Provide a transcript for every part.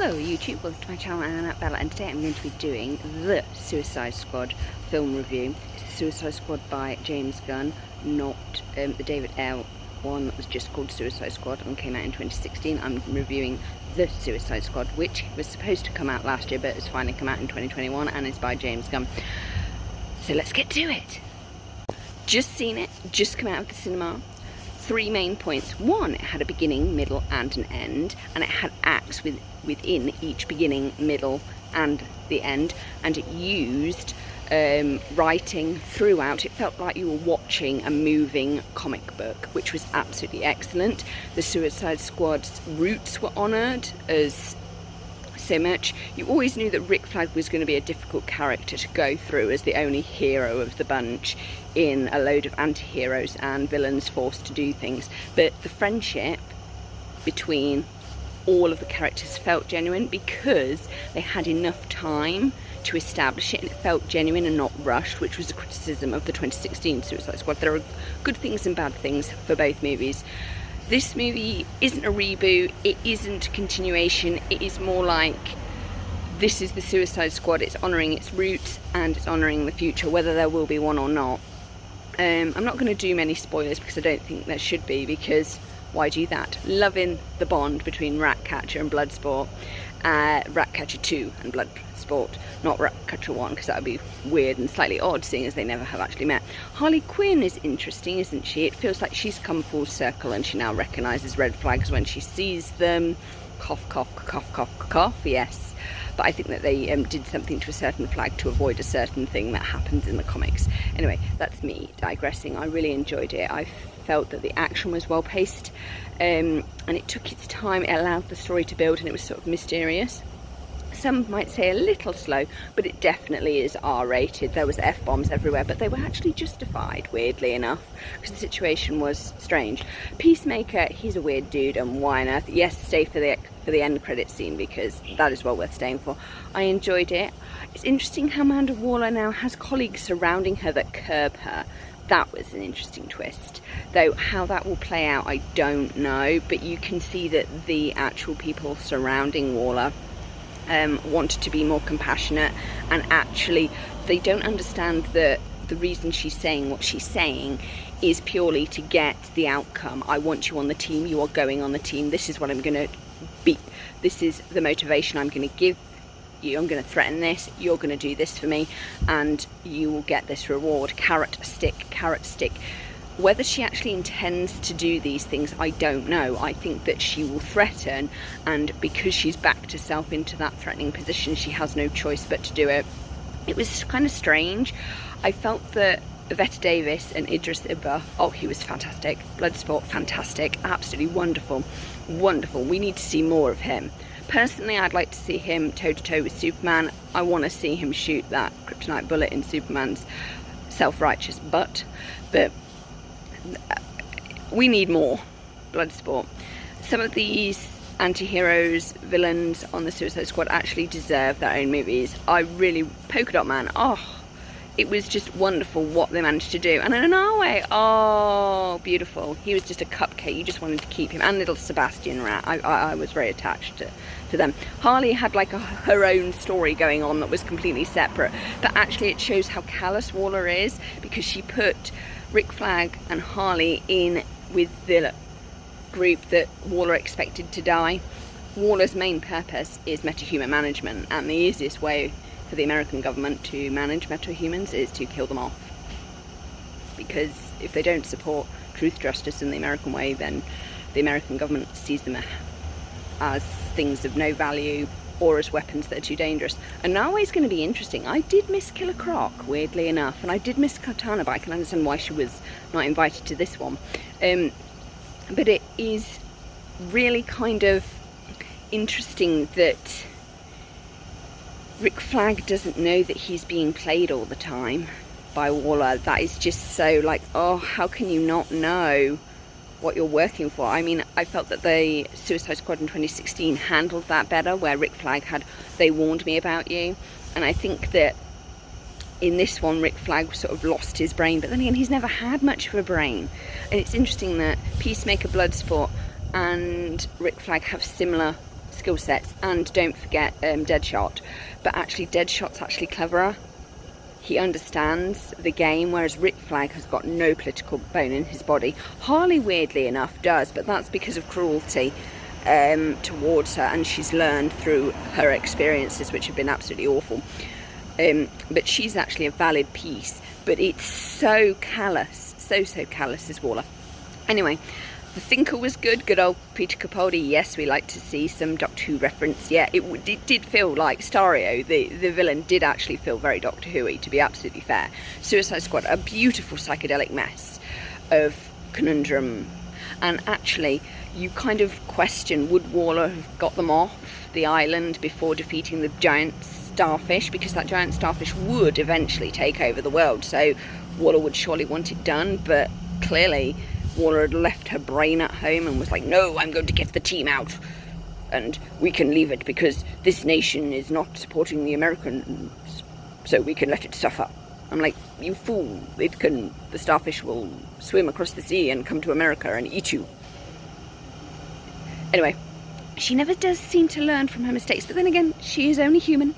Hello YouTube, welcome to my channel. I'm Bella, and today I'm going to be doing the Suicide Squad film review. It's the Suicide Squad by James Gunn, not the David L. one that was just called Suicide Squad and came out in 2016. I'm reviewing the Suicide Squad, which was supposed to come out last year but has finally come out in 2021 and is by James Gunn. So let's get to it. Just seen it, just come out of the cinema. Three main points. One, it had a beginning, middle and an end, and it had acts within each beginning, middle and the end, and it used writing throughout. It felt like you were watching a moving comic book, which was absolutely excellent. The Suicide Squad's roots were honoured as so much. You always knew that Rick Flag was going to be a difficult character to go through as the only hero of the bunch in a load of anti-heroes and villains forced to do things, but the friendship between all of the characters felt genuine because they had enough time to establish it, and it felt genuine and not rushed, which was a criticism of the 2016 Suicide Squad. There are good things and bad things for both movies. This movie isn't a reboot, it isn't a continuation, it is more like this is the Suicide Squad. It's honouring its roots and it's honouring the future, whether there will be one or not. I'm not going to do many spoilers because I don't think there should be, because why do that? Loving the bond between Ratcatcher and Bloodsport, Ratcatcher 2 and Bloodsport, not Ratcatcher 1, because that would be weird and slightly odd seeing as they never have actually met. Harley Quinn is interesting, isn't she? It feels like she's come full circle and she now recognises red flags when she sees them. Cough, cough, cough, cough, cough, yes. But I think that they did something to a certain flag to avoid a certain thing that happens in the comics. Anyway, that's me digressing. I really enjoyed it. I felt that the action was well paced, and it took its time. It allowed the story to build, and it was sort of mysterious. Some might say a little slow, but it definitely is R-rated. There was F-bombs everywhere, but they were actually justified, weirdly enough, because the situation was strange. Peacemaker, he's a weird dude, and why on earth? Yes, stay for the end credit scene, because that is well worth staying for. I enjoyed it. It's interesting how Amanda Waller now has colleagues surrounding her that curb her. That was an interesting twist, though how that will play out I don't know, but you can see that the actual people surrounding Waller wanted to be more compassionate, and actually they don't understand that the reason she's saying what she's saying is purely to get the outcome. I want you on the team, you are going on the team, this is what I'm going to be, this is the motivation I'm going to give you, I'm going to threaten this, you're going to do this for me, and you will get this reward. Carrot, stick, carrot, stick. Whether she actually intends to do these things, I don't know. I think that she will threaten, and because she's backed herself into that threatening position, she has no choice but to do it. It was kind of strange. I felt that Veta Davis and Idris Elba, oh, he was fantastic. Bloodsport, fantastic. Absolutely wonderful. Wonderful. We need to see more of him. Personally, I'd like to see him toe-to-toe with Superman. I want to see him shoot that kryptonite bullet in Superman's self-righteous butt, but we need more Bloodsport. Some of these anti-heroes, villains on the Suicide Squad actually deserve their own movies. Polka-Dot Man, oh, it was just wonderful what they managed to do. And in another way, oh, beautiful. He was just a cupcake. You just wanted to keep him. And little Sebastian Rat. I was very attached to them. Harley had like her own story going on that was completely separate. But actually it shows how callous Waller is, because she put Rick Flag and Harley in with the group that Waller expected to die. Waller's main purpose is metahuman management, and the easiest way for the American government to manage metahumans is to kill them off. Because if they don't support truth, justice and the American way, then the American government sees them as things of no value or as weapons that are too dangerous. And now it's going to be interesting. I did miss Killer Croc, weirdly enough, and I did miss Katana, but I can understand why she was not invited to this one. But it is really kind of interesting that Rick Flag doesn't know that he's being played all the time by Waller. That is just so like, oh, how can you not know what you're working for? I mean, I felt that the Suicide Squad in 2016 handled that better, where Rick Flag had, they warned me about you. And I think that in this one, Rick Flag sort of lost his brain, but then again, he's never had much of a brain. And it's interesting that Peacemaker, Bloodsport and Rick Flag have similar skill sets. And don't forget Deadshot. But actually, Deadshot's actually cleverer. He understands the game, whereas Rick Flag has got no political bone in his body. Harley, weirdly enough, does, but that's because of cruelty towards her, and she's learned through her experiences, which have been absolutely awful. But she's actually a valid piece, but it's so callous, so callous is Waller. Anyway, The Thinker was good, good old Peter Capaldi. Yes, we like to see some Doctor Who reference. Yeah, it did feel like Stario, the villain, did actually feel very Doctor Who-y, to be absolutely fair. Suicide Squad, a beautiful psychedelic mess of conundrum. And actually, you kind of question, would Waller have got them off the island before defeating the giant starfish? Because that giant starfish would eventually take over the world, so Waller would surely want it done, but clearly Waller had left her brain at home and was like, no, I'm going to get the team out and we can leave it because this nation is not supporting the Americans, so we can let it suffer. I'm like, you fool, the starfish will swim across the sea and come to America and eat you. Anyway, she never does seem to learn from her mistakes, but then again, she is only human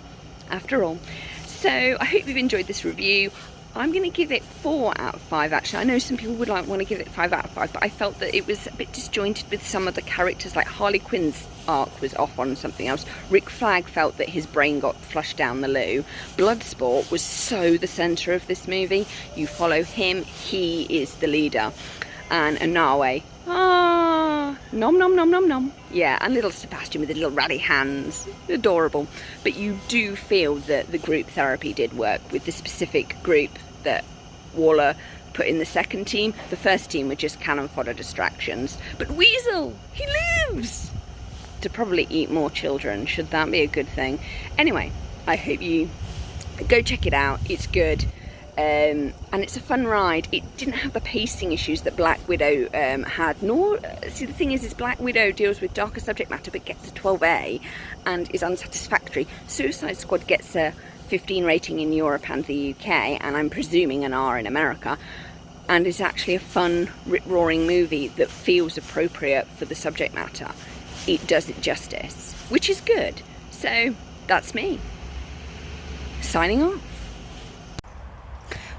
after all. So I hope you've enjoyed this review. I'm going to give it 4 out of 5 actually. I know some people would want to give it 5 out of 5, but I felt that it was a bit disjointed with some of the characters, like Harley Quinn's arc was off on something else. Rick Flag felt that his brain got flushed down the loo. Bloodsport was so the centre of this movie. You follow him, he is the leader. And Anawe, nom nom nom nom nom. Yeah, and little Sebastian with the little ratty hands, adorable. But you do feel that the group therapy did work with the specific group that Waller put in the second team. The first team were just cannon fodder distractions. But Weasel, he lives to probably eat more children. Should that be a good thing? Anyway, I hope you go check it out. It's good. And it's a fun ride. It didn't have the pacing issues that Black Widow had, nor, see, the thing is Black Widow deals with darker subject matter but gets a 12A and is unsatisfactory. Suicide Squad gets a 15 rating in Europe and the UK, and I'm presuming an R in America, and is actually a fun, rip-roaring movie that feels appropriate for the subject matter. It does it justice, which is good. So that's me, signing off.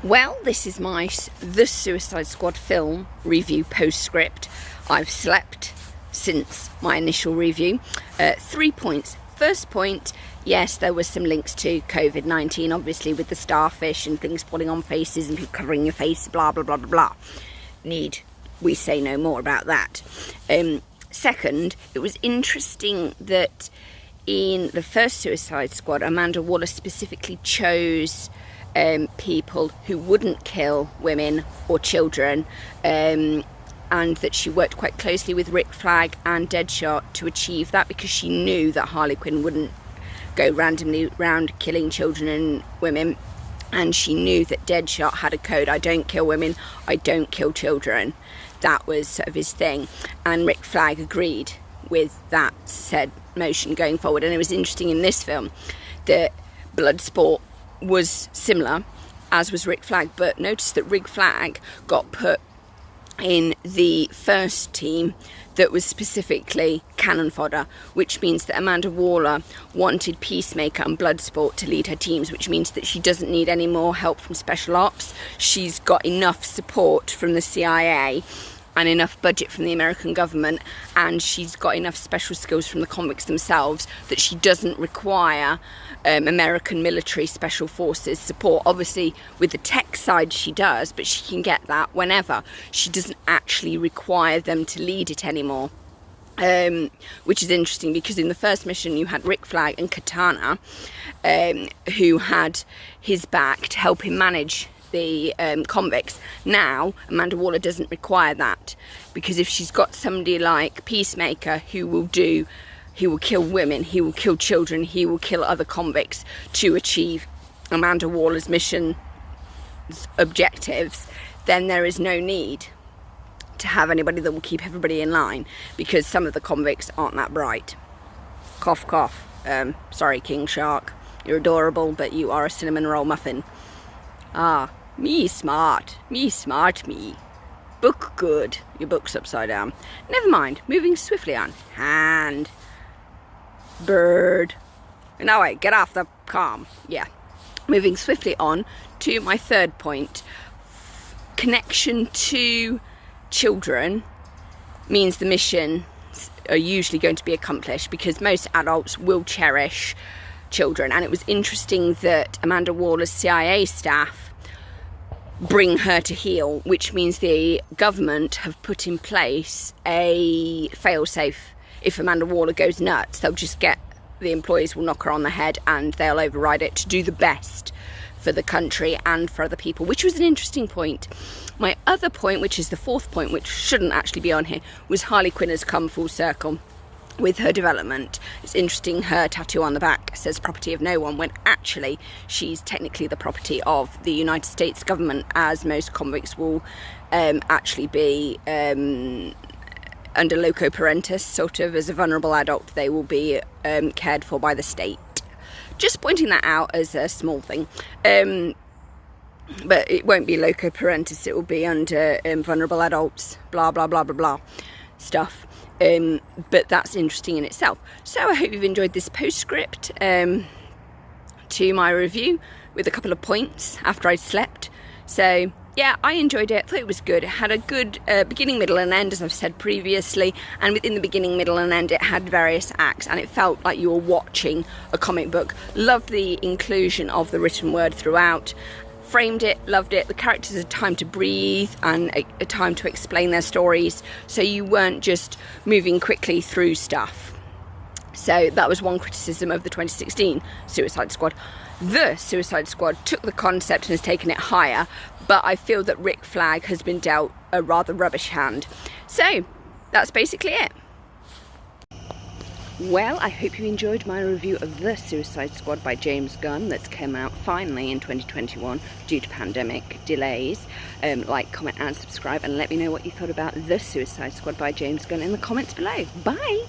Well, this is my The Suicide Squad film review postscript. I've slept since my initial review. 3 points. First point, yes, there was some links to COVID-19, obviously, with the starfish and things falling on faces and people covering your face, blah, blah, blah, blah, blah. Need we say no more about that. Second, it was interesting that in the first Suicide Squad, Amanda Waller specifically chose people who wouldn't kill women or children, and that she worked quite closely with Rick Flag and Deadshot to achieve that, because she knew that Harley Quinn wouldn't go randomly around killing children and women, and she knew that Deadshot had a code: I don't kill women, I don't kill children. That was sort of his thing, and Rick Flag agreed with that said motion going forward. And it was interesting in this film that Bloodsport was similar, as was Rick Flag, but notice that Rick Flag got put in the first team that was specifically cannon fodder, which means that Amanda Waller wanted Peacemaker and Bloodsport to lead her teams, which means that she doesn't need any more help from Special Ops. She's got enough support from the CIA and enough budget from the American government, and she's got enough special skills from the convicts themselves that she doesn't require American military special forces support. Obviously with the tech side she does, but she can get that whenever. She doesn't actually require them to lead it anymore, which is interesting, because in the first mission you had Rick Flag and Katana, who had his back to help him manage the convicts. Now Amanda Waller doesn't require that, because if she's got somebody like Peacemaker who will kill women, he will kill children, he will kill other convicts to achieve Amanda Waller's mission objectives, then there is no need to have anybody that will keep everybody in line, because some of the convicts aren't that bright. Cough cough. Sorry, King Shark, you're adorable, but you are a cinnamon roll muffin. Me smart, me. Book good. Your book's upside down. Never mind, moving swiftly on. Hand. Bird. No, wait, get off the comm. Yeah. Moving swiftly on to my third point. Connection to children means the mission are usually going to be accomplished, because most adults will cherish children. And it was interesting that Amanda Waller's CIA staff bring her to heel, which means the government have put in place a fail-safe. If Amanda Waller goes nuts, they'll just get, the employees will knock her on the head and they'll override it to do the best for the country and for other people, which was an interesting point. My other point, which is the fourth point, which shouldn't actually be on here, was Harley Quinn has come full circle with her development. It's interesting, her tattoo on the back says property of no one, when actually she's technically the property of the United States government, as most convicts will actually be under loco parentis, sort of as a vulnerable adult. They will be cared for by the state. Just pointing that out as a small thing. But it won't be loco parentis, it will be under vulnerable adults, blah blah blah blah blah stuff. But that's interesting in itself. So I hope you've enjoyed this postscript to my review, with a couple of points after I'd slept. So yeah, I enjoyed it. I thought it was good. It had a good beginning, middle and end, as I've said previously, and within the beginning, middle and end it had various acts, and it felt like you were watching a comic book. Loved the inclusion of the written word throughout. Framed it, loved it. The characters had time to breathe and a time to explain their stories, so you weren't just moving quickly through stuff. So that was one criticism of the 2016 Suicide Squad. The Suicide Squad took the concept and has taken it higher, but I feel that Rick Flag has been dealt a rather rubbish hand. So that's basically it. Well, I hope you enjoyed my review of The Suicide Squad by James Gunn, that's come out finally in 2021 due to pandemic delays. Like, comment and subscribe, and let me know what you thought about The Suicide Squad by James Gunn in the comments below. Bye!